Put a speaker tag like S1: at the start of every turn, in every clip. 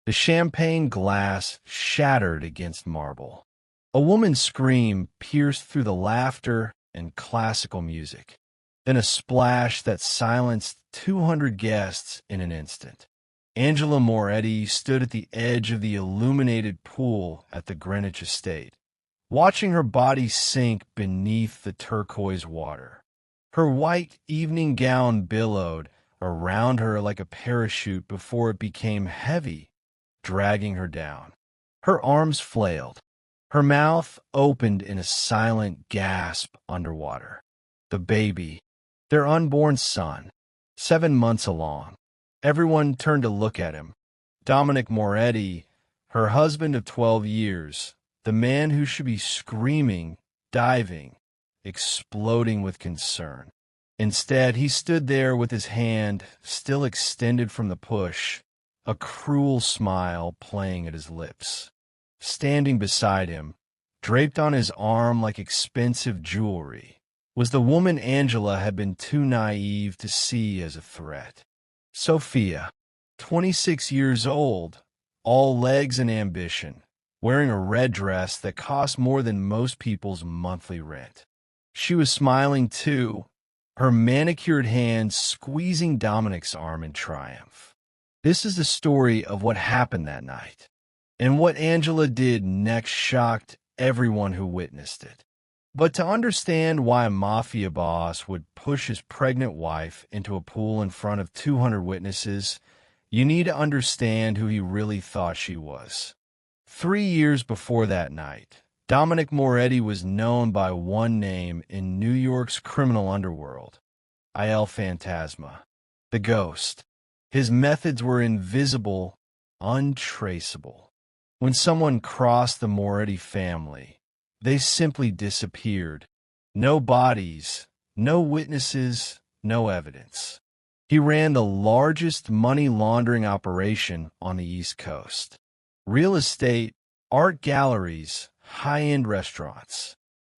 S1: The champagne glass shattered against marble. A woman's scream pierced through the laughter and classical music. Then a splash that silenced 200 guests in an instant. Angela Moretti stood at the edge of the illuminated pool at the Greenwich estate, watching her body sink beneath the turquoise water. Her white evening gown billowed around her like a parachute before it became heavy, dragging her down. Her arms flailed. Her mouth opened in a silent gasp underwater. The baby, their unborn son, 7 months along. Everyone turned to look at him. Dominic Moretti, her husband of 12 years, the man who should be screaming, diving, exploding with concern. Instead, he stood there with his hand still extended from the push, a cruel smile playing at his lips. Standing beside him, draped on his arm like expensive jewelry, was the woman Angela had been too naive to see as a threat. Sophia, 26 years old, all legs and ambition, wearing a red dress that cost more than most people's monthly rent. She was smiling too, her manicured hand squeezing Dominic's arm in triumph. This is the story of what happened that night. And what Angela did next shocked everyone who witnessed it. But to understand why a mafia boss would push his pregnant wife into a pool in front of 200 witnesses, you need to understand who he really thought she was. 3 years before that night, Dominic Moretti was known by one name in New York's criminal underworld, Il Fantasma, the ghost. His methods were invisible, untraceable. When someone crossed the Moretti family, they simply disappeared. No bodies, no witnesses, no evidence. He ran the largest money laundering operation on the East Coast. Real estate, art galleries, high-end restaurants.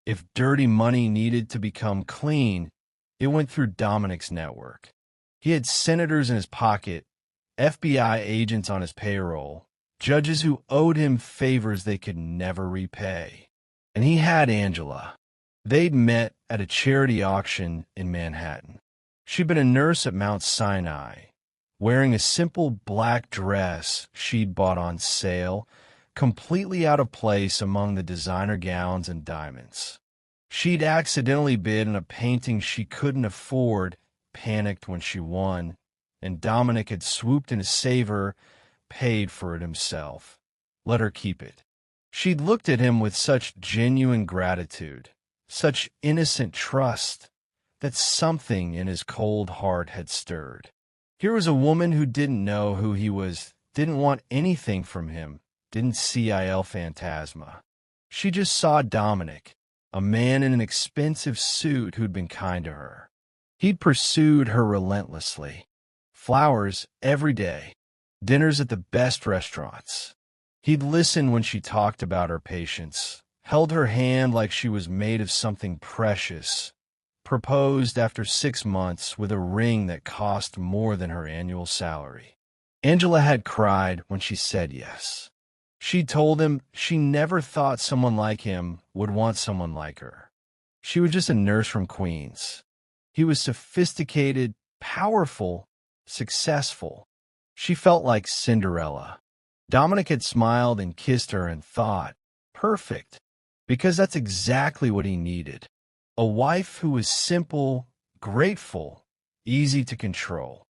S1: If dirty money needed to become clean, it went through Dominic's network. He had senators in his pocket, FBI agents on his payroll, judges who owed him favors they could never repay. And he had Angela. They'd met at a charity auction in Manhattan. She'd been a nurse at Mount Sinai, wearing a simple black dress she'd bought on sale, completely out of place among the designer gowns and diamonds. She'd accidentally bid on a painting she couldn't afford, panicked when she won, and Dominic had swooped in to save her, paid for it himself. Let her keep it. She'd looked at him with such genuine gratitude, such innocent trust, that something in his cold heart had stirred. Here was a woman who didn't know who he was, didn't want anything from him, didn't see Il Fantasma. She just saw Dominic, a man in an expensive suit who'd been kind to her. He'd pursued her relentlessly. Flowers every day, dinners at the best restaurants. He'd listen when she talked about her patients, held her hand like she was made of something precious, proposed after 6 months with a ring that cost more than her annual salary. Angela had cried when she said yes. She told him she never thought someone like him would want someone like her. She was just a nurse from Queens. He was sophisticated, powerful, successful. She felt like Cinderella. Dominic had smiled and kissed her and thought, perfect, because that's exactly what he needed. A wife who was simple, grateful, easy to control.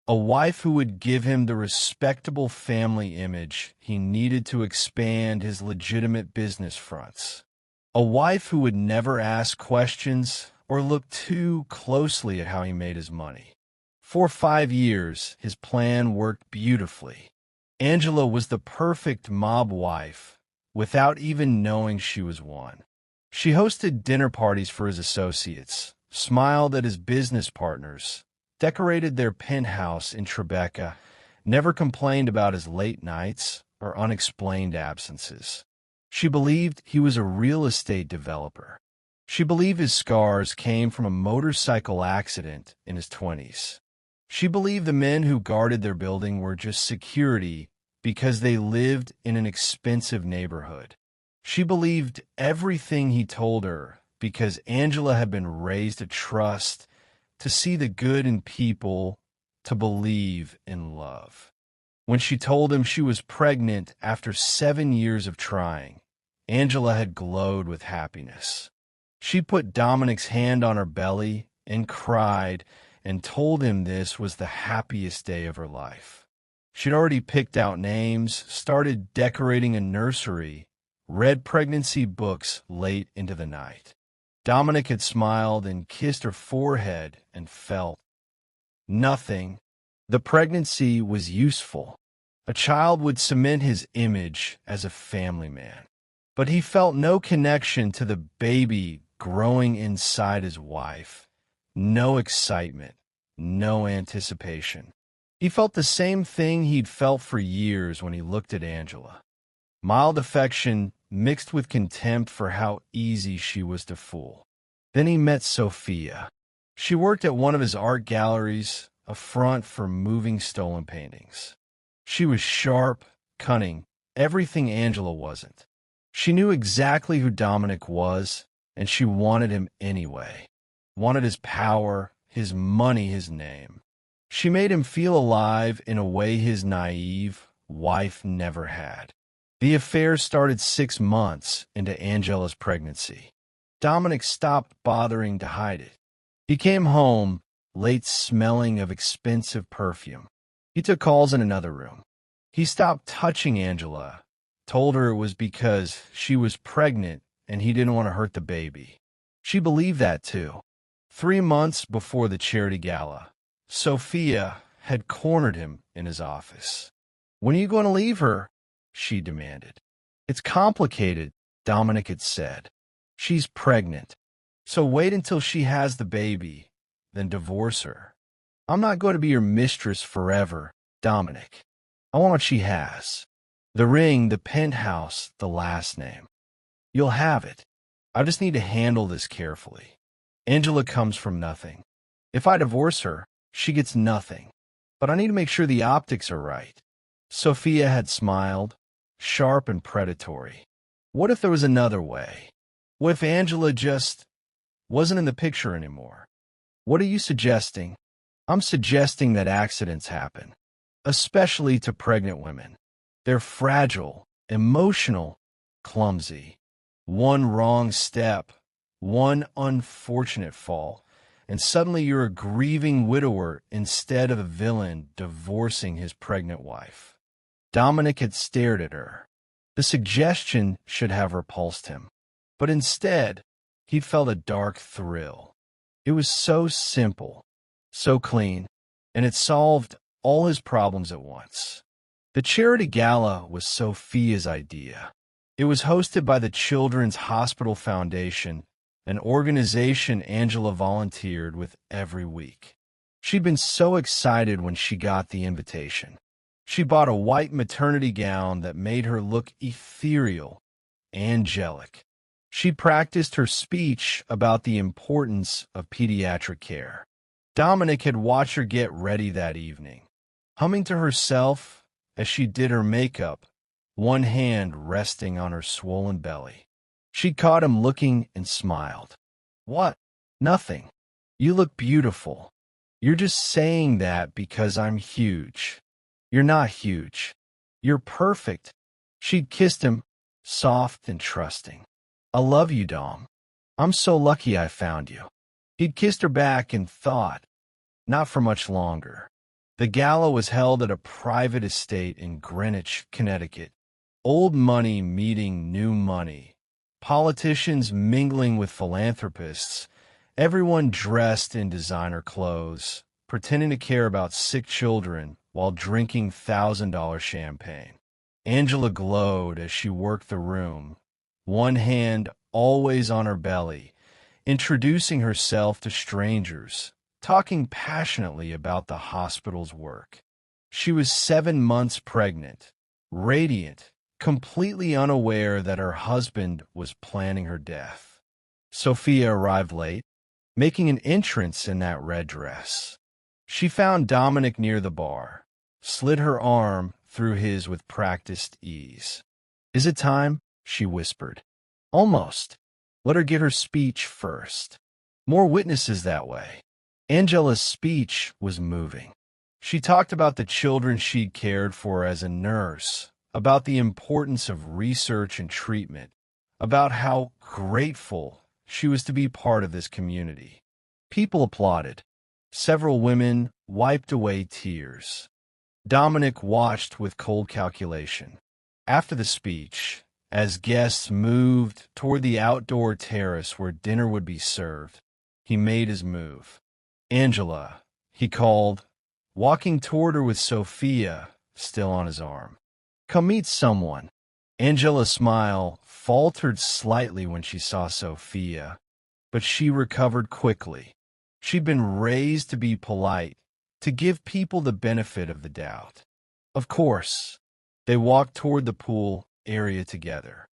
S1: A wife who would give him the respectable family image he needed to expand his legitimate business fronts. A wife who would never ask questions or look too closely at how he made his money. For 5 years, his plan worked beautifully. Angela was the perfect mob wife without even knowing she was one. She hosted dinner parties for his associates, smiled at his business partners, decorated their penthouse in Tribeca, never complained about his late nights or unexplained absences. She believed he was a real estate developer. She believed his scars came from a motorcycle accident in his 20s. She believed the men who guarded their building were just security because they lived in an expensive neighborhood. She believed everything he told her because Angela had been raised to trust, to see the good in people, to believe in love. When she told him she was pregnant after 7 years of trying, Angela had glowed with happiness. She put Dominic's hand on her belly and cried and told him this was the happiest day of her life. She'd already picked out names, started decorating a nursery, read pregnancy books late into the night. Dominic had smiled and kissed her forehead and felt nothing. The pregnancy was useful. A child would cement his image as a family man. But he felt no connection to the baby growing inside his wife. No excitement, no anticipation. He felt the same thing he'd felt for years when he looked at Angela. Mild affection mixed with contempt for how easy she was to fool. Then he met Sophia. She worked at one of his art galleries, a front for moving stolen paintings. She was sharp, cunning, everything Angela wasn't. She knew exactly who Dominic was, and she wanted him anyway. Wanted his power, his money, his name. She made him feel alive in a way his naive wife never had. The affair started 6 months into Angela's pregnancy. Dominic stopped bothering to hide it. He came home, late smelling of expensive perfume. He took calls in another room. He stopped touching Angela, told her it was because she was pregnant and he didn't want to hurt the baby. She believed that too. 3 months before the charity gala, Sophia had cornered him in his office. "When are you going to leave her?" she demanded. "It's complicated," Dominic had said. "She's pregnant, so wait until she has the baby, then divorce her." "I'm not going to be your mistress forever, Dominic. I want what she has. The ring, the penthouse, the last name. You'll have it. I just need to handle this carefully. Angela comes from nothing. If I divorce her, she gets nothing. But I need to make sure the optics are right." Sophia had smiled, sharp and predatory. What if there was another way? What if Angela just wasn't in the picture anymore? "What are you suggesting?" "I'm suggesting that accidents happen, especially to pregnant women. They're fragile, emotional, clumsy. One wrong step, one unfortunate fall, and suddenly you're a grieving widower instead of a villain divorcing his pregnant wife." Dominic had stared at her. The suggestion should have repulsed him. But instead, he felt a dark thrill. It was so simple, so clean, and it solved all his problems at once. The charity gala was Sophia's idea. It was hosted by the Children's Hospital Foundation, an organization Angela volunteered with every week. She'd been so excited when she got the invitation. She bought a white maternity gown that made her look ethereal, angelic. She practiced her speech about the importance of pediatric care. Dominic had watched her get ready that evening, humming to herself as she did her makeup, one hand resting on her swollen belly. She caught him looking and smiled. "What?" "Nothing. You look beautiful. You're just saying that because I'm huge. You're not huge. You're perfect." She'd kissed him, soft and trusting. "I love you, Dom. I'm so lucky I found you." He'd kissed her back and thought, not for much longer. The gala was held at a private estate in Greenwich, Connecticut. Old money meeting new money. Politicians mingling with philanthropists. Everyone dressed in designer clothes, pretending to care about sick children while drinking $1,000 champagne. Angela glowed as she worked the room, one hand always on her belly, introducing herself to strangers, talking passionately about the hospital's work. She was 7 months pregnant, radiant, completely unaware that her husband was planning her death. Sophia arrived late, making an entrance in that red dress. She found Dominic near the bar, slid her arm through his with practiced ease. "Is it time?" she whispered. "Almost. Let her give her speech first. More witnesses that way." Angela's speech was moving. She talked about the children she'd cared for as a nurse, about the importance of research and treatment, about how grateful she was to be part of this community. People applauded. Several women wiped away tears. Dominic watched with cold calculation. After the speech, as guests moved toward the outdoor terrace where dinner would be served, he made his move. "Angela," he called, walking toward her with Sophia still on his arm. "Come meet someone." Angela's smile faltered slightly when she saw Sophia, but she recovered quickly. She'd been raised to be polite, to give people the benefit of the doubt. Of course, they walked toward the pool area together.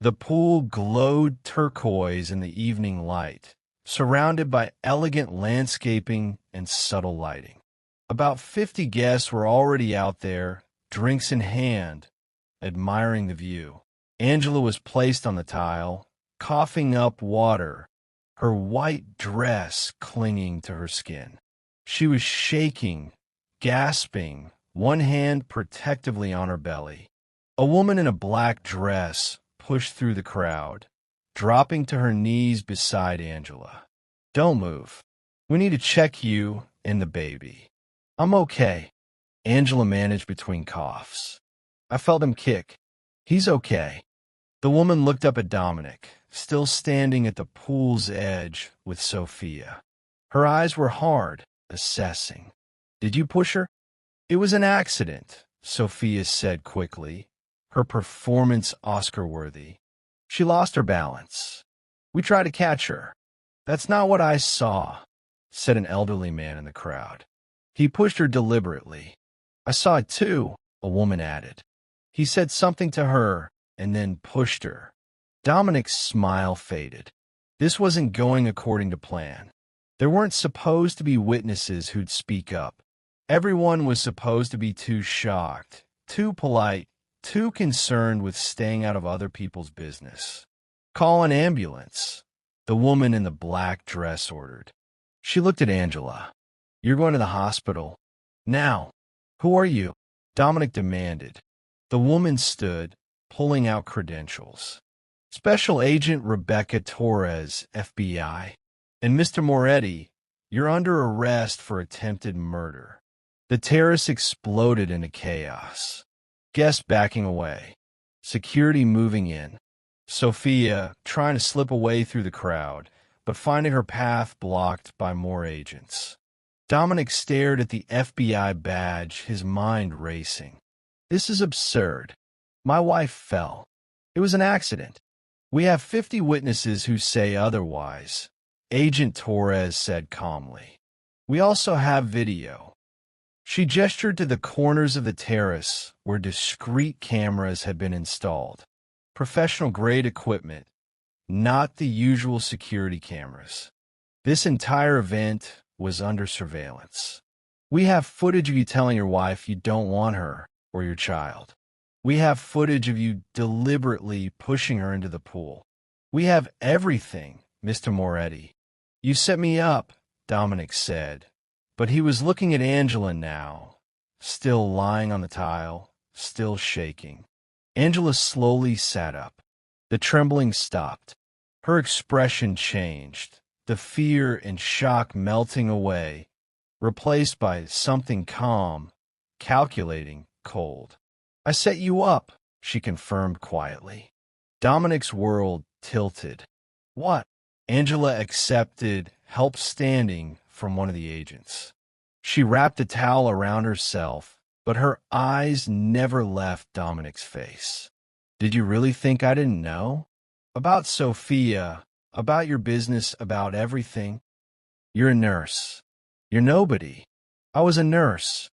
S1: The pool glowed turquoise in the evening light, surrounded by elegant landscaping and subtle lighting. About 50 guests were already out there, drinks in hand, admiring the view. Angela was placed on the tile, coughing up water, her white dress clinging to her skin. She was shaking, gasping, one hand protectively on her belly. A woman in a black dress pushed through the crowd, dropping to her knees beside Angela. "Don't move. We need to check you and the baby." "I'm okay," Angela managed between coughs. "I felt him kick. He's okay." The woman looked up at Dominic, still standing at the pool's edge with Sophia. Her eyes were hard, assessing. "Did you push her?" "It was an accident," Sophia said quickly, her performance Oscar-worthy. "She lost her balance. We tried to catch her." "That's not what I saw," said an elderly man in the crowd. "He pushed her deliberately." "I saw it too," a woman added. "He said something to her and then pushed her." Dominic's smile faded. This wasn't going according to plan. There weren't supposed to be witnesses who'd speak up. Everyone was supposed to be too shocked, too polite, too concerned with staying out of other people's business. "Call an ambulance," the woman in the black dress ordered. She looked at Angela. "You're going to the hospital. Now." "Who are you?" Dominic demanded. The woman stood, pulling out credentials. "Special Agent Rebecca Torres, FBI. And Mr. Moretti, you're under arrest for attempted murder." The terrace exploded into chaos. Guests backing away. Security moving in. Sophia trying to slip away through the crowd, but finding her path blocked by more agents. Dominic stared at the FBI badge, his mind racing. "This is absurd. My wife fell. It was an accident. We have 50 witnesses who say otherwise," Agent Torres said calmly. "We also have video." She gestured to the corners of the terrace where discreet cameras had been installed. Professional-grade equipment, not the usual security cameras. This entire event was under surveillance. "We have footage of you telling your wife you don't want her or your child. We have footage of you deliberately pushing her into the pool. We have everything, Mr. Moretti." "You set me up," Dominic said, but he was looking at Angela now, still lying on the tile, still shaking. Angela slowly sat up. The trembling stopped. Her expression changed, the fear and shock melting away, replaced by something calm, calculating, cold. "I set you up," she confirmed quietly. Dominic's world tilted. "What?" Angela accepted help standing from one of the agents. She wrapped a towel around herself, but her eyes never left Dominic's face. "Did you really think I didn't know? About Sophia, about your business, about everything? You're a nurse. You're nobody." "I was a nurse,"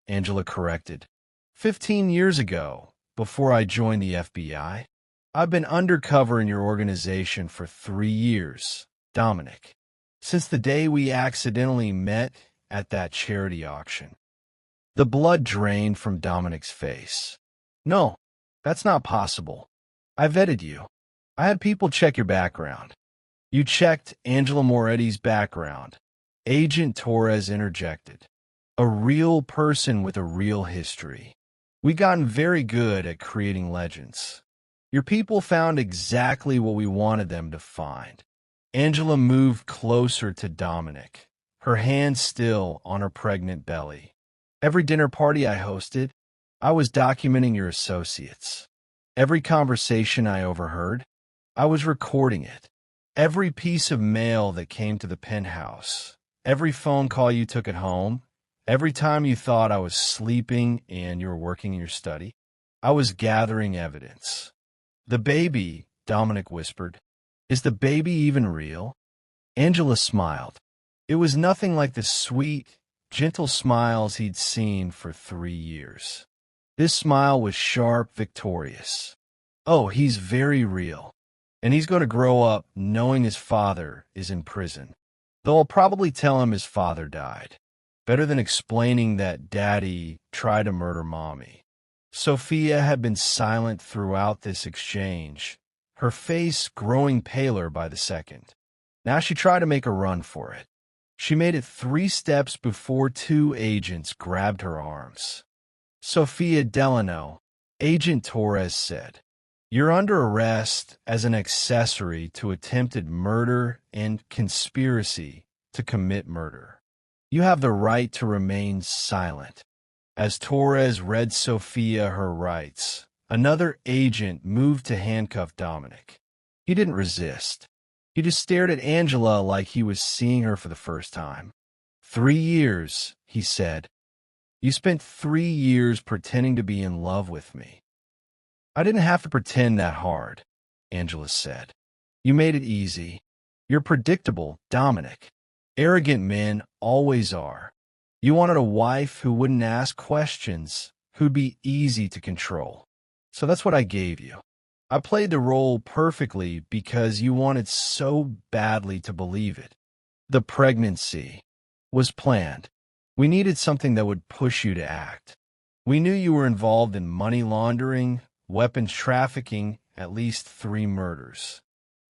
S1: Angela corrected. 15 years ago, before I joined the FBI. I've been undercover in your organization for 3 years, Dominic. Since the day we accidentally met at that charity auction." The blood drained from Dominic's face. No, that's not possible. I vetted you. I had people check your background. You checked Angela Moretti's background. Agent Torres interjected. A real person with a real history. We've gotten very good at creating legends. Your people found exactly what we wanted them to find. Angela moved closer to Dominic, her hand still on her pregnant belly. Every dinner party I hosted, I was documenting your associates. Every conversation I overheard, I was recording it. Every piece of mail that came to the penthouse, every phone call you took at home, every time you thought I was sleeping and you were working in your study, I was gathering evidence. The baby, Dominic whispered. Is the baby even real? Angela smiled. It was nothing like the sweet, gentle smiles he'd seen for 3 years. This smile was sharp, victorious. Oh, he's very real. And he's going to grow up knowing his father is in prison. Though I'll probably tell him his father died. Better than explaining that Daddy tried to murder Mommy. Sophia had been silent throughout this exchange, her face growing paler by the second. Now she tried to make a run for it. She made it 3 steps before 2 agents grabbed her arms. Sophia Delano, Agent Torres said, "You're under arrest as an accessory to attempted murder and conspiracy to commit murder. You have the right to remain silent." As Torres read Sophia her rights, another agent moved to handcuff Dominic. He didn't resist. He just stared at Angela like he was seeing her for the first time. 3 years, he said. You spent 3 years pretending to be in love with me. I didn't have to pretend that hard, Angela said. You made it easy. You're predictable, Dominic. Arrogant men always are. You wanted a wife who wouldn't ask questions, who'd be easy to control. So that's what I gave you. I played the role perfectly because you wanted so badly to believe it. The pregnancy was planned. We needed something that would push you to act. We knew you were involved in money laundering, weapons trafficking, at least 3 murders.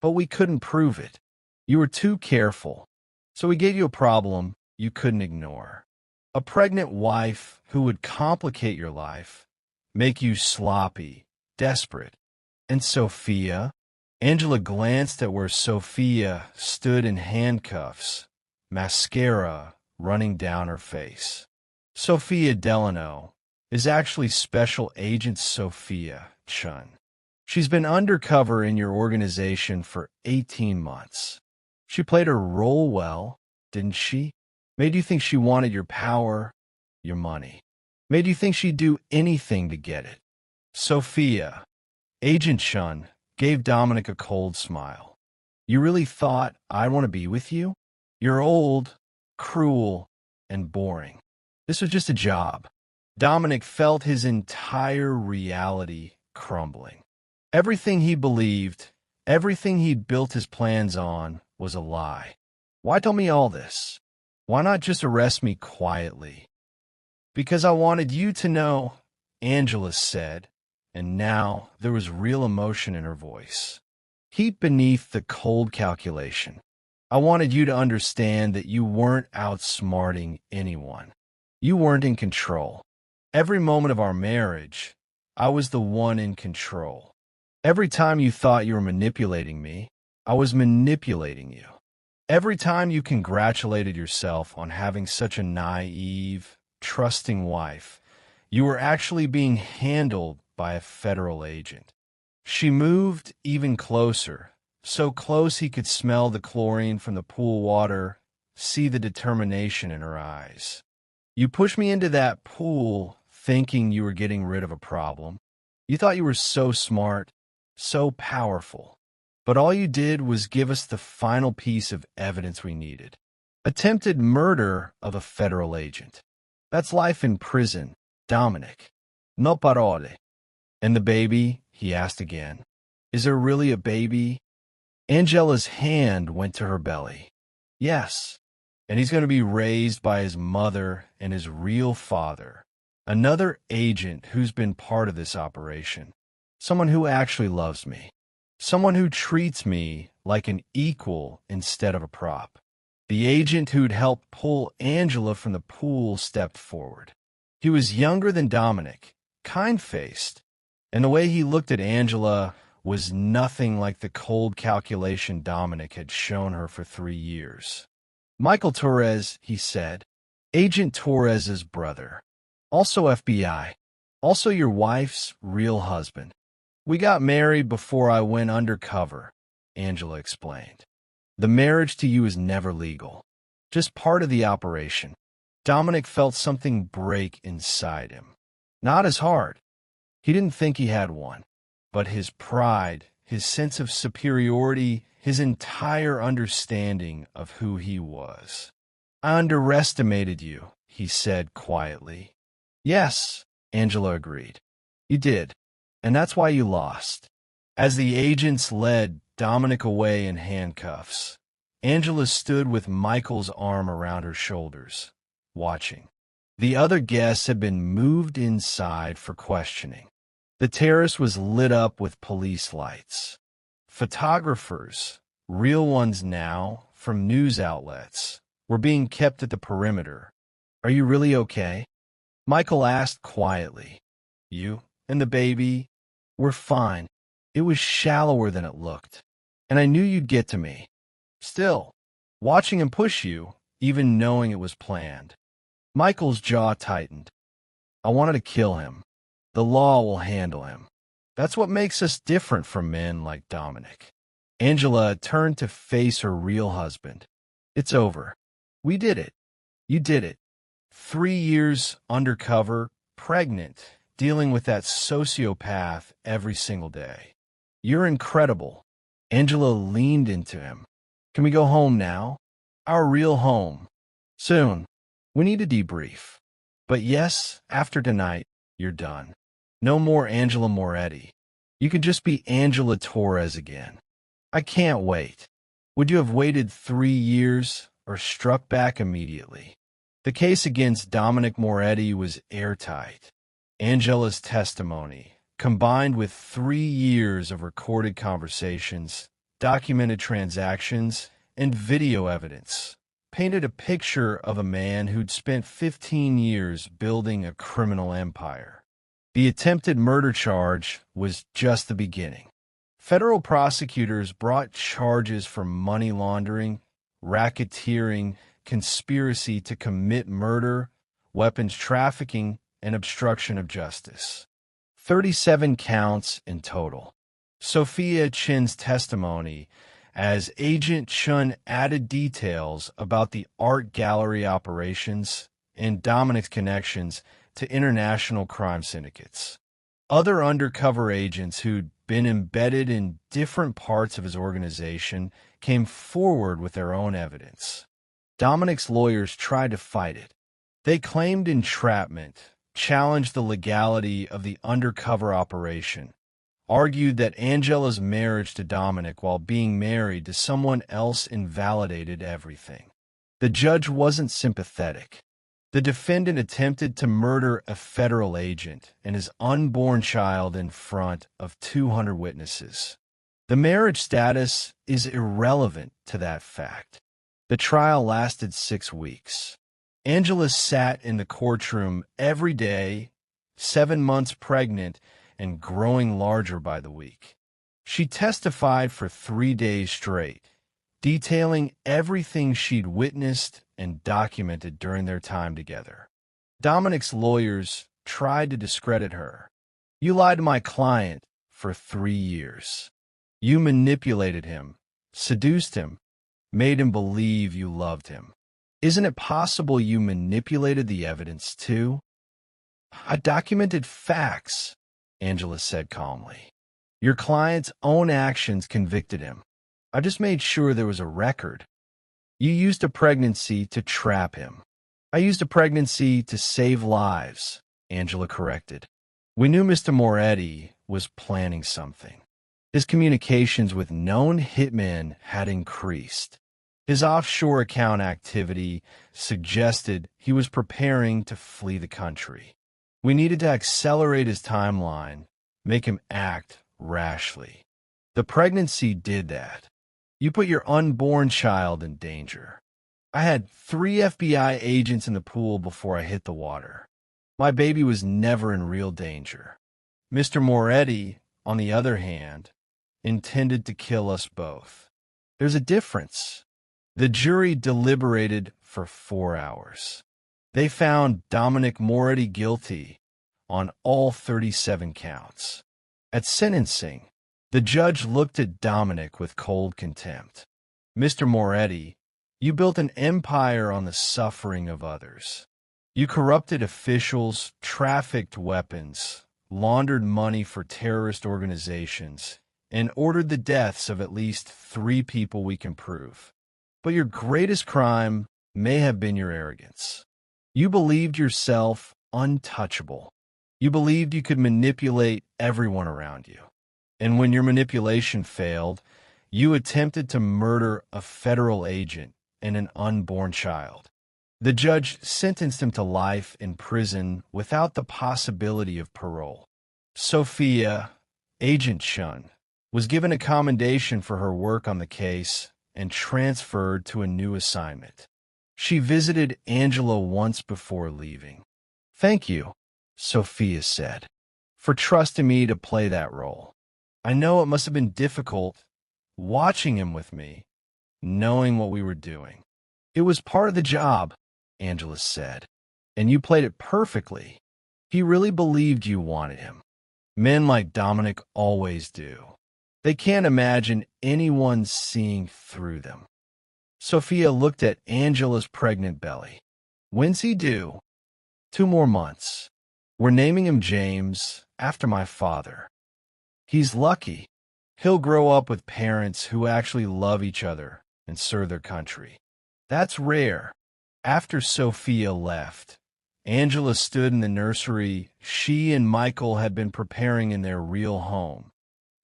S1: But we couldn't prove it. You were too careful. So we gave you a problem you couldn't ignore. A pregnant wife who would complicate your life, make you sloppy, desperate. And Sophia? Angela glanced at where Sophia stood in handcuffs, mascara running down her face. Sophia Delano is actually Special Agent Sophia Chun. She's been undercover in your organization for 18 months. She played her role well, didn't she? Made you think she wanted your power, your money. Made you think she'd do anything to get it. Sophia, Agent Chun, gave Dominic a cold smile. You really thought I'd want to be with you? You're old, cruel, and boring. This was just a job. Dominic felt his entire reality crumbling. Everything he believed, everything he'd built his plans on, was a lie. Why tell me all this? Why not just arrest me quietly? Because I wanted you to know, Angela said, and now there was real emotion in her voice. Heat beneath the cold calculation. I wanted you to understand that you weren't outsmarting anyone. You weren't in control. Every moment of our marriage, I was the one in control. Every time you thought you were manipulating me, I was manipulating you. Every time you congratulated yourself on having such a naive, trusting wife, you were actually being handled by a federal agent. She moved even closer, so close he could smell the chlorine from the pool water, see the determination in her eyes. You pushed me into that pool thinking you were getting rid of a problem. You thought you were so smart, so powerful. But all you did was give us the final piece of evidence we needed. Attempted murder of a federal agent. That's life in prison, Dominic. No parole. And the baby, he asked again. Is there really a baby? Angela's hand went to her belly. Yes. And he's going to be raised by his mother and his real father, Another agent who's been part of this operation. Someone who actually loves me. Someone who treats me like an equal instead of a prop. The agent who'd helped pull Angela from the pool stepped forward. He was younger than Dominic, kind-faced, and the way he looked at Angela was nothing like the cold calculation Dominic had shown her for 3 years. Michael Torres, he said, Agent Torres's brother, also FBI, also your wife's real husband. We got married before I went undercover, Angela explained. The marriage to you is never legal, just part of the operation. Dominic felt something break inside him. Not his heart. He didn't think he had one. But his pride, his sense of superiority, his entire understanding of who he was. I underestimated you, he said quietly. Yes, Angela agreed. You did, and that's why you lost. As the agents led Dominic away in handcuffs, Angela stood with Michael's arm around her shoulders, watching. The other guests had been moved inside for questioning. The terrace was lit up with police lights. Photographers, real ones now, from news outlets, were being kept at the perimeter. Are you really okay? Michael asked quietly. You and the baby? We're fine. It was shallower than it looked, and I knew you'd get to me. Still, watching him push you, even knowing it was planned. Michael's jaw tightened. I wanted to kill him. The law will handle him. That's what makes us different from men like Dominic. Angela turned to face her real husband. It's over. We did it. You did it. 3 years undercover, pregnant, dealing with that sociopath every single day. You're incredible. Angela leaned into him. Can we go home now? Our real home. Soon. We need a debrief. But yes, after tonight, you're done. No more Angela Moretti. You can just be Angela Torres again. I can't wait. Would you have waited 3 years or struck back immediately? The case against Dominic Moretti was airtight. Angela's testimony, combined with 3 years of recorded conversations, documented transactions, and video evidence, painted a picture of a man who'd spent 15 years building a criminal empire. The attempted murder charge was just the beginning. Federal prosecutors brought charges for money laundering, racketeering, conspiracy to commit murder, weapons trafficking, and obstruction of justice. 37 counts in total. Sophia Chin's testimony as Agent Chun added details about the art gallery operations and Dominic's connections to international crime syndicates. Other undercover agents who'd been embedded in different parts of his organization came forward with their own evidence. Dominic's lawyers tried to fight it. They claimed entrapment, challenged the legality of the undercover operation, argued that Angela's marriage to Dominic while being married to someone else invalidated everything. The judge wasn't sympathetic. The defendant attempted to murder a federal agent and his unborn child in front of 200 witnesses. The marriage status is irrelevant to that fact. The trial lasted 6 weeks. Angela sat in the courtroom every day, 7 months pregnant and growing larger by the week. She testified for 3 days straight, detailing everything she'd witnessed and documented during their time together. Dominic's lawyers tried to discredit her. You lied to my client for 3 years. You manipulated him, seduced him, made him believe you loved him. Isn't it possible you manipulated the evidence too? I documented facts, Angela said calmly. Your client's own actions convicted him. I just made sure there was a record. You used a pregnancy to trap him. I used a pregnancy to save lives, Angela corrected. We knew Mr. Moretti was planning something. His communications with known hitmen had increased. His offshore account activity suggested he was preparing to flee the country. We needed to accelerate his timeline, make him act rashly. The pregnancy did that. You put your unborn child in danger. I had 3 FBI agents in the pool before I hit the water. My baby was never in real danger. Mr. Moretti, on the other hand, intended to kill us both. There's a difference. The jury deliberated for 4 hours. They found Dominic Moretti guilty on all 37 counts. At sentencing, the judge looked at Dominic with cold contempt. Mr. Moretti, you built an empire on the suffering of others. You corrupted officials, trafficked weapons, laundered money for terrorist organizations, and ordered the deaths of at least 3 people we can prove. But your greatest crime may have been your arrogance. You believed yourself untouchable. You believed you could manipulate everyone around you. And when your manipulation failed, you attempted to murder a federal agent and an unborn child. The judge sentenced him to life in prison without the possibility of parole. Sophia, Agent Shun, was given a commendation for her work on the case and transferred to a new assignment. She visited Angela once before leaving. "Thank you," Sophia said, "for trusting me to play that role. I know it must have been difficult watching him with me, knowing what we were doing." "It was part of the job," Angela said, "and you played it perfectly. He really believed you wanted him. Men like Dominic always do. They can't imagine anyone seeing through them." Sophia looked at Angela's pregnant belly. "When's he due?" 2 more months. We're naming him James, after my father. He's lucky. He'll grow up with parents who actually love each other and serve their country. That's rare." After Sophia left, Angela stood in the nursery she and Michael had been preparing in their real home,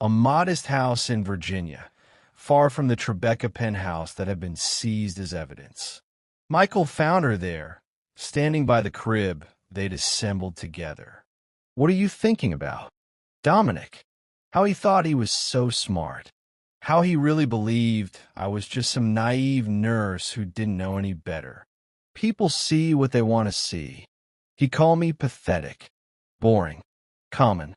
S1: a modest house in Virginia, far from the Tribeca penthouse that had been seized as evidence. Michael found her there, standing by the crib they'd assembled together. "What are you thinking about?" "Dominic. How he thought he was so smart. How he really believed I was just some naive nurse who didn't know any better. People see what they want to see. He called me pathetic, boring, common."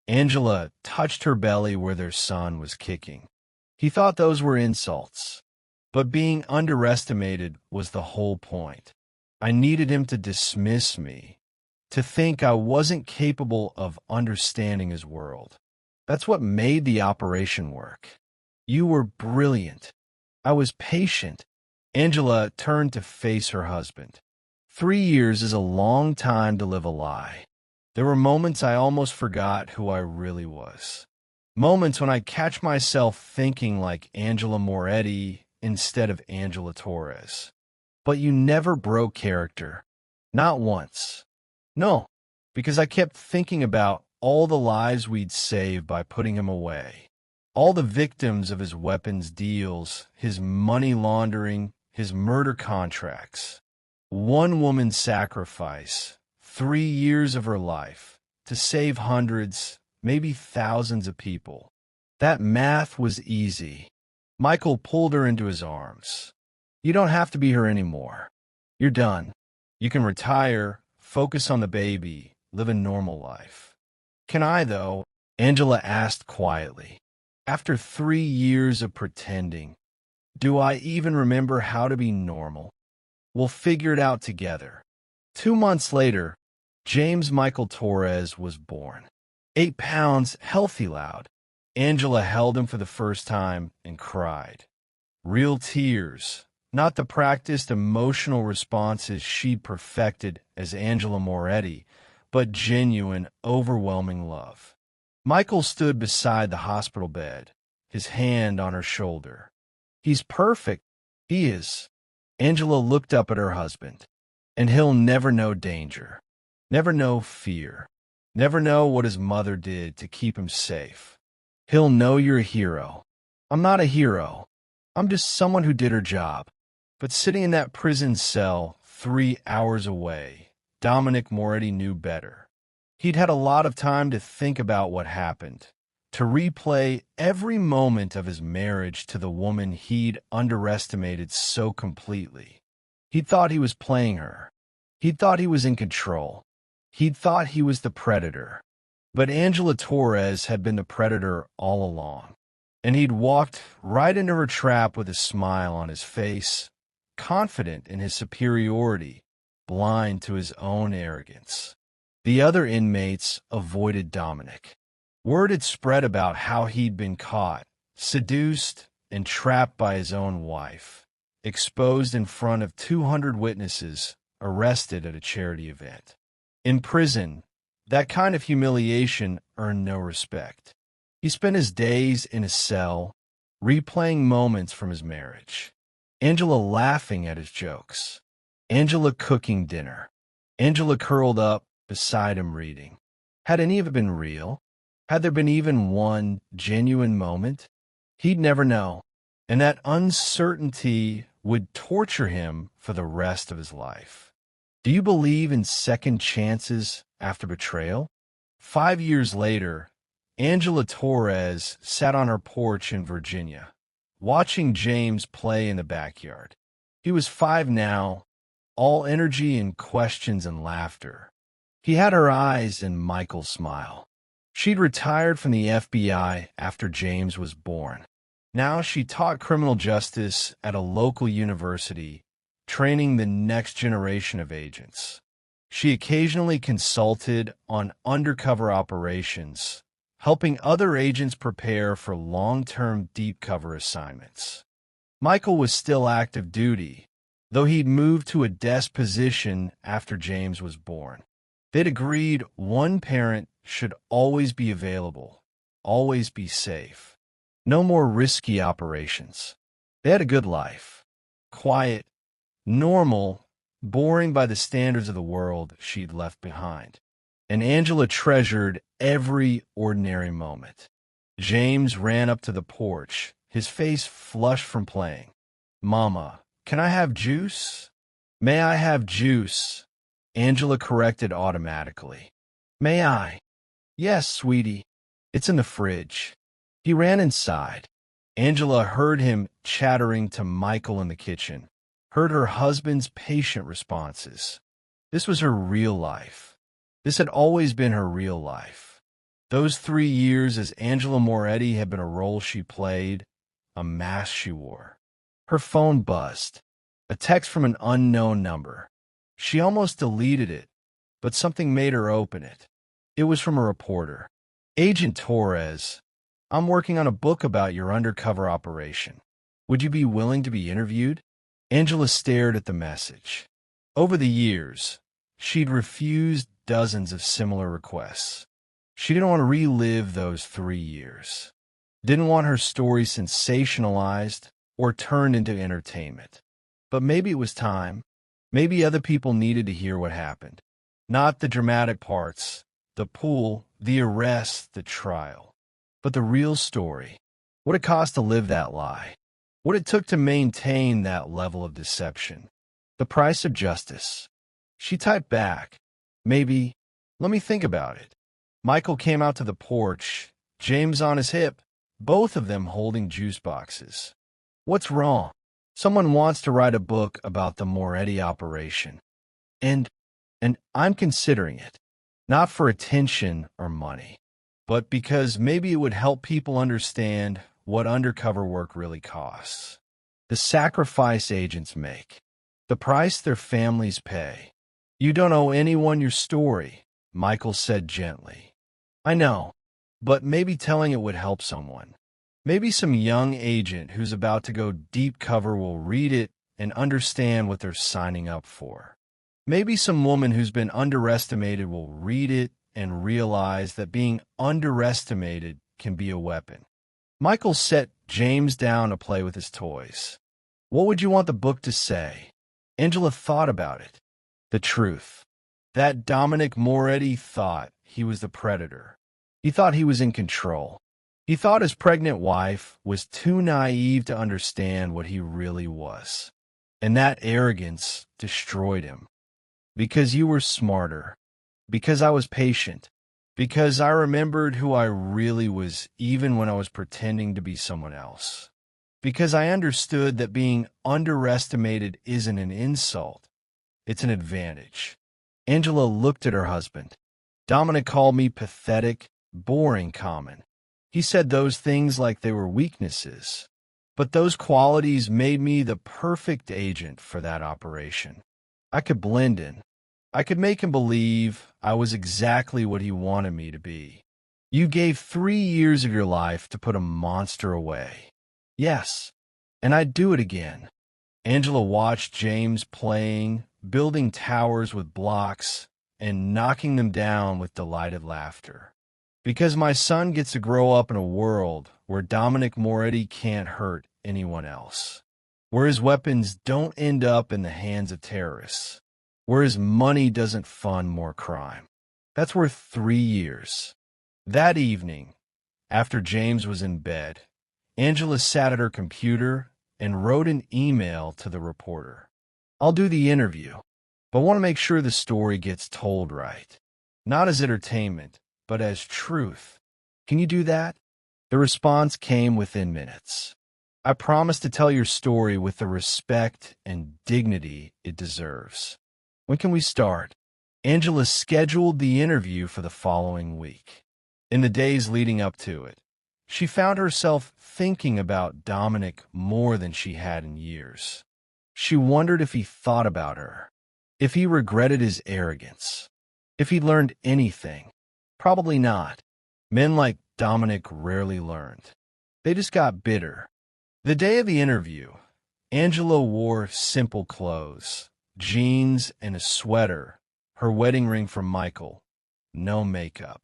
S1: Angela touched her belly where their son was kicking. "He thought those were insults. But being underestimated was the whole point. I needed him to dismiss me, to think I wasn't capable of understanding his world. That's what made the operation work. You were brilliant. I was patient." Angela turned to face her husband. 3 years is a long time to live a lie. There were moments I almost forgot who I really was. Moments when I catch myself thinking like Angela Moretti instead of Angela Torres. But you never broke character. Not once. No, because I kept thinking about all the lives we'd save by putting him away. All the victims of his weapons deals, his money laundering, his murder contracts. 1 woman's sacrifice, 3 years of her life, to save hundreds, maybe thousands of people. That math was easy. Michael pulled her into his arms. "You don't have to be her anymore. You're done. You can retire, focus on the baby, live a normal life." "Can I, though?" Angela asked quietly. "After 3 years of pretending, do I even remember how to be normal? We'll figure it out together." 2 months later, James Michael Torres was born. 8 pounds, healthy loud. Angela held him for the first time and cried. Real tears, not the practiced emotional responses she'd perfected as Angela Moretti, but genuine, overwhelming love. Michael stood beside the hospital bed, his hand on her shoulder. "He's perfect. He is." Angela looked up at her husband. "And he'll never know danger, never know fear, never know what his mother did to keep him safe. He'll know you're a hero." "I'm not a hero. I'm just someone who did her job." But sitting in that prison cell 3 hours away, Dominic Moretti knew better. He'd had a lot of time to think about what happened, to replay every moment of his marriage to the woman he'd underestimated so completely. He'd thought he was playing her. He'd thought he was in control. He'd thought he was the predator. But Angela Torres had been the predator all along. And he'd walked right into her trap with a smile on his face, confident in his superiority, blind to his own arrogance. The other inmates avoided Dominic. Word had spread about how he'd been caught, seduced, and trapped by his own wife, exposed in front of 200 witnesses, arrested at a charity event. In prison, that kind of humiliation earned no respect. He spent his days in a cell, replaying moments from his marriage. Angela laughing at his jokes. Angela cooking dinner. Angela curled up beside him reading. Had any of it been real? Had there been even one genuine moment? He'd never know, and that uncertainty would torture him for the rest of his life. Do you believe in second chances after betrayal? 5 years later, Angela Torres sat on her porch in Virginia, watching James play in the backyard. He was 5 now, all energy and questions and laughter. He had her eyes and Michael's smile. She'd retired from the FBI after James was born. Now she taught criminal justice at a local university, training the next generation of agents. She occasionally consulted on undercover operations, helping other agents prepare for long-term deep cover assignments. Michael was still active duty, though he'd moved to a desk position after James was born. They'd agreed one parent should always be available, always be safe. No more risky operations. They had a good life. Quiet, normal, boring by the standards of the world she'd left behind. And Angela treasured every ordinary moment. James ran up to the porch, his face flushed from playing. "Mama, can I have juice?" "May I have juice?" Angela corrected automatically. "May I?" "Yes, sweetie. It's in the fridge." He ran inside. Angela heard him chattering to Michael in the kitchen, heard her husband's patient responses. This was her real life. This had always been her real life. Those 3 years as Angela Moretti had been a role she played, a mask she wore. Her phone buzzed. A text from an unknown number. She almost deleted it, but something made her open it. It was from a reporter. "Agent Torres, I'm working on a book about your undercover operation. Would you be willing to be interviewed?" Angela stared at the message. Over the years, she'd refused dozens of similar requests. She didn't want to relive those 3 years. Didn't want her story sensationalized or turned into entertainment. But maybe it was time. Maybe other people needed to hear what happened. Not the dramatic parts, the pool, the arrest, the trial. But the real story. What it cost to live that lie. What it took to maintain that level of deception. The price of justice. She typed back. "Maybe, let me think about it." Michael came out to the porch, James on his hip, both of them holding juice boxes. "What's wrong?" "Someone wants to write a book about the Moretti operation. And I'm considering it. Not for attention or money, but because maybe it would help people understand what undercover work really costs. The sacrifice agents make. The price their families pay. You don't owe anyone your story," Michael said gently. "I know, but maybe telling it would help someone. Maybe some young agent who's about to go deep cover will read it and understand what they're signing up for. Maybe some woman who's been underestimated will read it and realize that being underestimated can be a weapon." Michael set James down to play with his toys. "What would you want the book to say?" Angela thought about it. The truth. That Dominic Moretti thought he was the predator. He thought he was in control. He thought his pregnant wife was too naive to understand what he really was. And that arrogance destroyed him. "Because you were smarter. Because I was patient. Because I remembered who I really was even when I was pretending to be someone else. Because I understood that being underestimated isn't an insult, it's an advantage. Angela looked at her husband. Dominic called me pathetic, boring, common. He said those things like they were weaknesses. But those qualities made me the perfect agent for that operation. I could blend in. I could make him believe I was exactly what he wanted me to be. You gave 3 years of your life to put a monster away. Yes, and I'd do it again. Angela watched James playing, building towers with blocks, and knocking them down with delighted laughter. Because my son gets to grow up in a world where Dominic Moretti can't hurt anyone else, where his weapons don't end up in the hands of terrorists, where his money doesn't fund more crime. That's worth 3 years. That evening, after James was in bed, Angela sat at her computer and wrote an email to the reporter. I'll do the interview, but want to make sure the story gets told right. Not as entertainment, but as truth. Can you do that? The response came within minutes. I promise to tell your story with the respect and dignity it deserves. When can we start? Angela scheduled the interview for the following week. In the days leading up to it, she found herself thinking about Dominic more than she had in years. She wondered if he thought about her, if he regretted his arrogance, if he learned anything. Probably not. Men like Dominic rarely learned. They just got bitter. The day of the interview, Angela wore simple clothes, jeans and a sweater, her wedding ring from Michael, no makeup.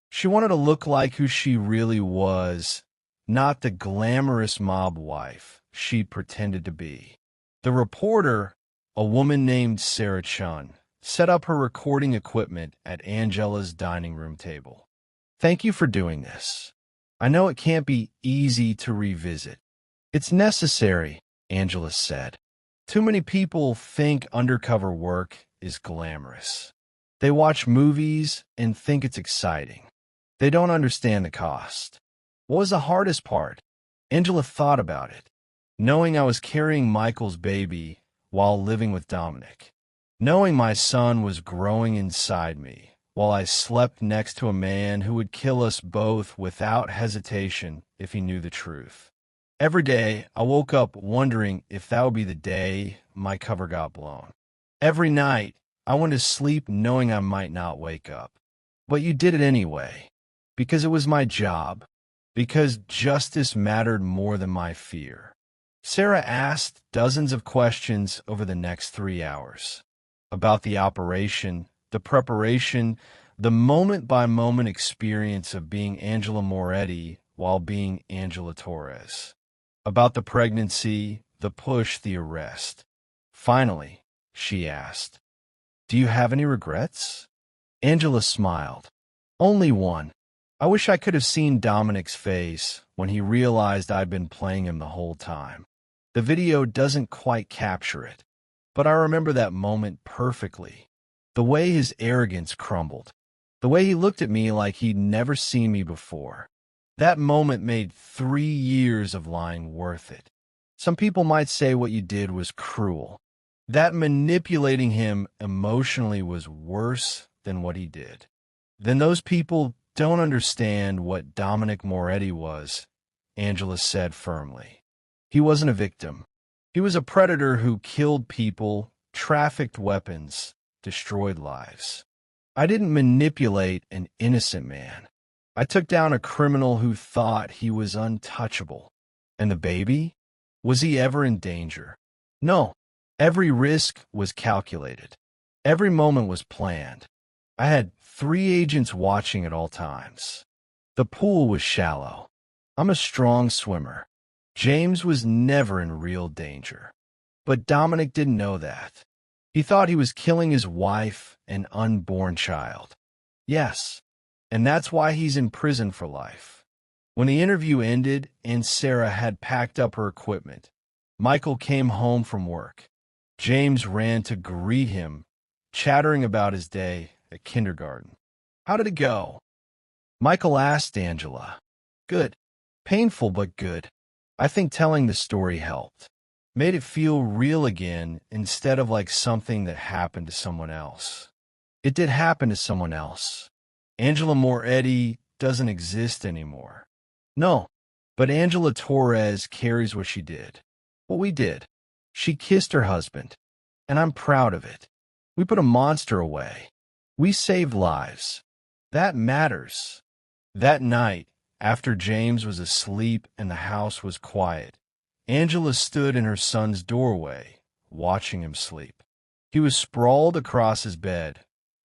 S1: She wanted to look like who she really was, not the glamorous mob wife she pretended to be. The reporter, a woman named Sarah Chun, set up her recording equipment at Angela's dining room table. Thank you for doing this. I know it can't be easy to revisit. It's necessary, Angela said. Too many people think undercover work is glamorous. They watch movies and think it's exciting. They don't understand the cost. What was the hardest part? Angela thought about it. Knowing I was carrying Michael's baby while living with Dominic. Knowing my son was growing inside me while I slept next to a man who would kill us both without hesitation if he knew the truth. Every day, I woke up wondering if that would be the day my cover got blown. Every night, I went to sleep knowing I might not wake up. But you did it anyway, because it was my job, because justice mattered more than my fear. Sarah asked dozens of questions over the next 3 hours. About the operation, the preparation, the moment-by-moment experience of being Angela Moretti while being Angela Torres. About the pregnancy, the push, the arrest. Finally, she asked, "Do you have any regrets?" Angela smiled. Only one. I wish I could have seen Dominic's face when he realized I'd been playing him the whole time. The video doesn't quite capture it, but I remember that moment perfectly. The way his arrogance crumbled. The way he looked at me like he'd never seen me before. That moment made 3 years of lying worth it. Some people might say what you did was cruel. That manipulating him emotionally was worse than what he did. Then those people don't understand what Dominic Moretti was, Angela said firmly. He wasn't a victim. He was a predator who killed people, trafficked weapons, destroyed lives. I didn't manipulate an innocent man. I took down a criminal who thought he was untouchable. And the baby? Was he ever in danger? No. Every risk was calculated. Every moment was planned. I had 3 agents watching at all times. The pool was shallow. I'm a strong swimmer. James was never in real danger. But Dominic didn't know that. He thought he was killing his wife and unborn child. Yes, and that's why he's in prison for life. When the interview ended and Sarah had packed up her equipment, Michael came home from work. James ran to greet him, chattering about his day at kindergarten. How did it go? Michael asked Angela. Good. Painful, but good. I think telling the story helped. Made it feel real again instead of like something that happened to someone else. It did happen to someone else. Angela Moretti doesn't exist anymore. No, but Angela Torres carries what she did. What we did. She kissed her husband, and I'm proud of it. We put a monster away. We saved lives. That matters. That night, after James was asleep and the house was quiet, Angela stood in her son's doorway, watching him sleep. He was sprawled across his bed,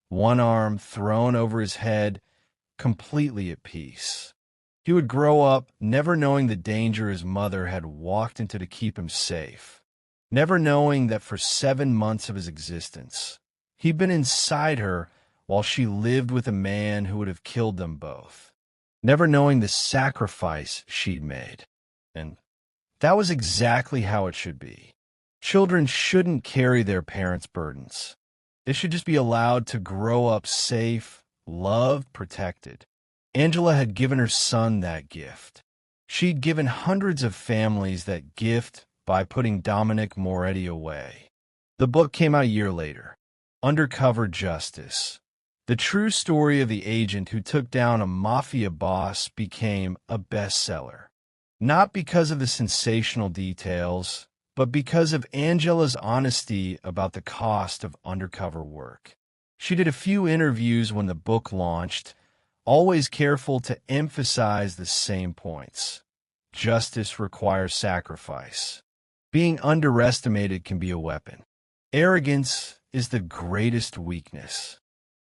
S1: one arm thrown over his head, completely at peace. He would grow up never knowing the danger his mother had walked into to keep him safe, never knowing that for 7 months of his existence, he'd been inside her while she lived with a man who would have killed them both, never knowing the sacrifice she'd made. And that was exactly how it should be. Children shouldn't carry their parents' burdens. They should just be allowed to grow up safe, loved, protected. Angela had given her son that gift. She'd given hundreds of families that gift by putting Dominic Moretti away. The book came out a year later, Undercover Justice. The true story of the agent who took down a mafia boss became a bestseller. Not because of the sensational details, but because of Angela's honesty about the cost of undercover work. She did a few interviews when the book launched, always careful to emphasize the same points. Justice requires sacrifice. Being underestimated can be a weapon. Arrogance is the greatest weakness.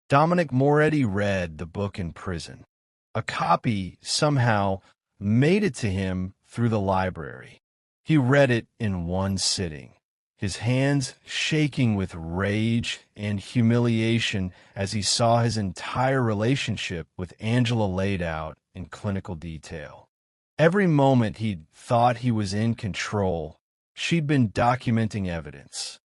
S1: Dominic Moretti read the book in prison. A copy somehow made it to him through the library. He read it in one sitting, his hands shaking with rage and humiliation as he saw his entire relationship with Angela laid out in clinical detail. Every moment he'd thought he was in control, she'd been documenting evidence.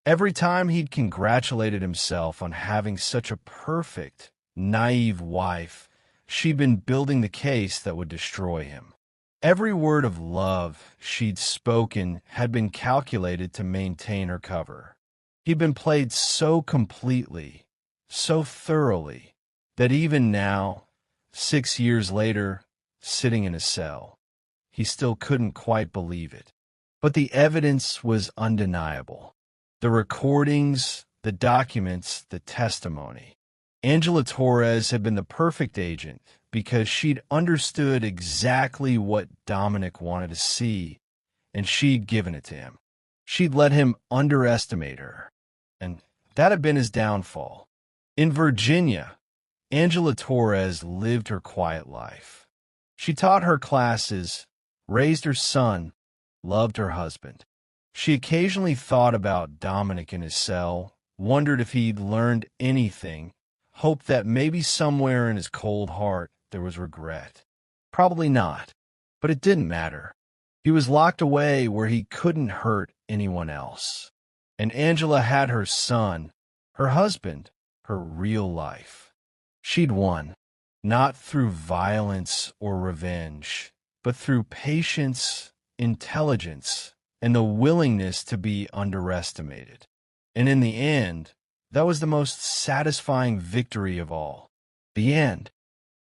S1: Every time he'd congratulated himself on having such a perfect, naive wife, she'd been building the case that would destroy him. Every word of love she'd spoken had been calculated to maintain her cover. He'd been played so completely, so thoroughly, that even now, 6 years later, sitting in a cell, he still couldn't quite believe it. But the evidence was undeniable. The recordings, the documents, the testimony. Angela Torres had been the perfect agent because she'd understood exactly what Dominic wanted to see, and she'd given it to him. She'd let him underestimate her, and that had been his downfall. In Virginia, Angela Torres lived her quiet life. She taught her classes, raised her son, loved her husband. She occasionally thought about Dominic in his cell, wondered if he'd learned anything, hoped that maybe somewhere in his cold heart there was regret. Probably not, but it didn't matter. He was locked away where he couldn't hurt anyone else. And Angela had her son, her husband, her real life. She'd won, not through violence or revenge, but through patience, intelligence, and the willingness to be underestimated. And in the end, that was the most satisfying victory of all. The end.